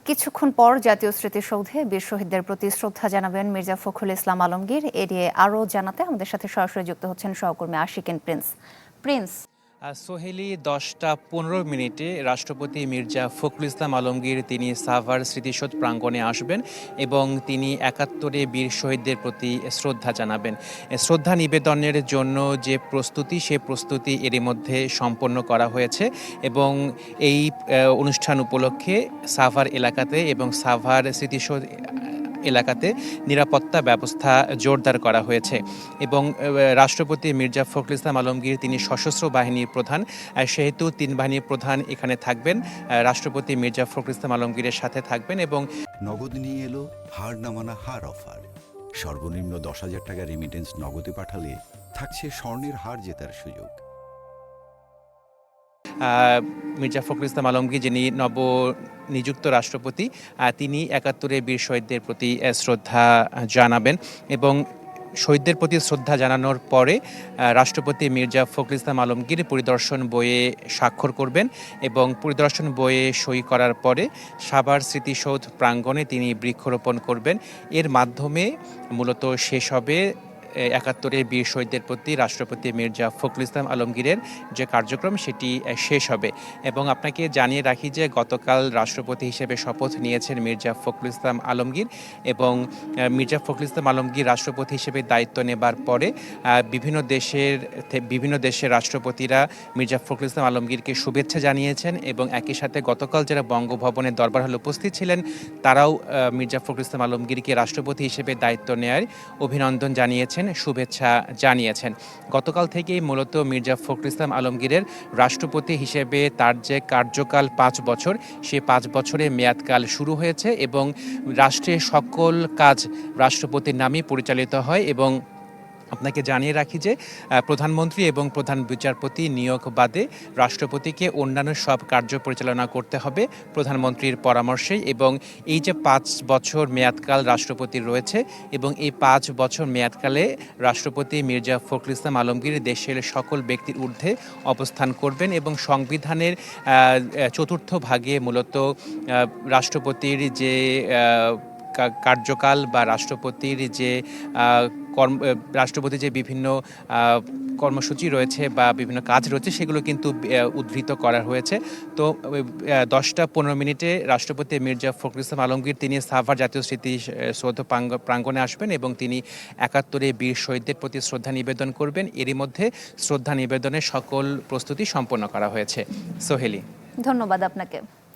কিছুক্ষণ পর জাতীয় স্মৃতিসৌধে বীর শহীদদের প্রতি শ্রদ্ধা জানাবেন মির্জা ফখরুল ইসলাম আলমগীর। এ নিয়ে আরও জানাতে আমাদের সাথে সরাসরি যুক্ত হচ্ছেন সহকর্মী আশিকেন প্রিন্স। সোহেলি 10টা 15 মিনিটে রাষ্ট্রপতি মির্জা ফখরুল ইসলাম আলমগীর তিনি সাভার স্মৃতিসৌধ প্রাঙ্গণে আসবেন এবং তিনি ৭১ বীর শহীদদের প্রতি শ্রদ্ধা জানাবেন। শ্রদ্ধা নিবেদনের জন্য যে প্রস্তুতি, সে প্রস্তুতি এরই মধ্যে সম্পন্ন করা হয়েছে এবং এই অনুষ্ঠান উপলক্ষে সাভার এলাকাতে এবং সাভার স্মৃতিসৌধ এলাকাতে নিরাপত্তা ব্যবস্থা জোরদার করা হয়েছে এবং রাষ্ট্রপতি মির্জা ফখরুল ইসলাম আলমগীর তিনি সশস্ত্র বাহিনীর প্রধান, সেহেতু ৩ বাহিনীর প্রধান এখানে থাকবেন। রাষ্ট্রপতি মির্জা ফখরুল ইসলাম আলমগীরের সাথে থাকবেন এবং নগদ নিয়ে এলো হার না মানা হার অফার। সর্বনিম্ন ১০,০০০ টাকা রেমিটেন্স নগদে পাঠালে থাকছে স্বর্ণের হার জেতার সুযোগ। মির্জা ফখরুল ইসলাম আলমগীর যিনি নিযুক্ত রাষ্ট্রপতি, তিনি ৭১ বীর শহীদদের প্রতি শ্রদ্ধা জানাবেন এবং শহীদদের প্রতি শ্রদ্ধা জানানোর পরে রাষ্ট্রপতি মির্জা ফখরুল ইসলাম আলমগীর পরিদর্শন বইয়ে স্বাক্ষর করবেন এবং পরিদর্শন বইয়ে সই করার পরে সাভার স্মৃতিসৌধ প্রাঙ্গণে তিনি বৃক্ষরোপণ করবেন। এর মাধ্যমে মূলত শেষ হবে ৭১ বীর শহীদদের প্রতি রাষ্ট্রপতি মির্জা ফখরুল ইসলাম আলমগীরের যে কার্যক্রম, সেটি শেষ হবে। এবং আপনাকে জানিয়ে রাখি যে গতকাল রাষ্ট্রপতি হিসেবে শপথ নিয়েছেন মির্জা ফখরুল ইসলাম আলমগীর এবং মির্জা ফখরুল ইসলাম আলমগীর রাষ্ট্রপতি হিসেবে দায়িত্ব নেবার পরে বিভিন্ন দেশের রাষ্ট্রপতিরা মির্জা ফখরুল ইসলাম আলমগীরকে শুভেচ্ছা জানিয়েছেন এবং একই সাথে গতকাল যারা বঙ্গভবনের দরবার হলে উপস্থিত ছিলেন তারাও মির্জা ফখরুল ইসলাম আলমগীরকে রাষ্ট্রপতি হিসেবে দায়িত্ব নেয়ার অভিনন্দন জানিয়েছেন, শুভেচ্ছা জানিয়েছেন। গতকাল থেকেই মূলত মির্জা ফখরুল ইসলাম আলমগীরের রাষ্ট্রপতি হিসেবে তার যে কার্যকাল ৫ বছর, সে ৫ বছরের মেয়াদকাল শুরু হয়েছে এবং রাষ্ট্রের সকল কাজ রাষ্ট্রপতির নামে পরিচালিত হয়। এবং আপনাকে জানিয়ে রাখি যে প্রধানমন্ত্রী এবং প্রধান বিচারপতি নিয়োগ বাদে রাষ্ট্রপতিকে অন্যান্য সব কার্য পরিচালনা করতে হবে প্রধানমন্ত্রীর পরামর্শেই। এবং এই যে ৫ বছর মেয়াদকাল রাষ্ট্রপতির রয়েছে এবং এই ৫ বছর মেয়াদকালে রাষ্ট্রপতি মির্জা ফখরুল ইসলাম আলমগীর দেশের সকল ব্যক্তির ঊর্ধ্বে অবস্থান করবেন এবং সংবিধানের ৪র্থ ভাগে মূলত রাষ্ট্রপতির যে কার্যকাল বা রাষ্ট্রপতির যে বিভিন্ন কর্মসূচি রয়েছে বা বিভিন্ন কাজ রয়েছে, সেগুলো কিন্তু উদ্ধৃত করা হয়েছে। তো 10টা 15 মিনিটে রাষ্ট্রপতি মির্জা ফখরুল ইসলাম আলমগীর তিনি সাভার জাতীয় স্মৃতিসৌধ প্রাঙ্গণে আসবেন এবং তিনি ৭১ বীর শহীদদের প্রতি শ্রদ্ধা নিবেদন করবেন। এরই মধ্যে শ্রদ্ধা নিবেদনের সকল প্রস্তুতি সম্পন্ন করা হয়েছে। সোহেলি, ধন্যবাদ আপনাকে।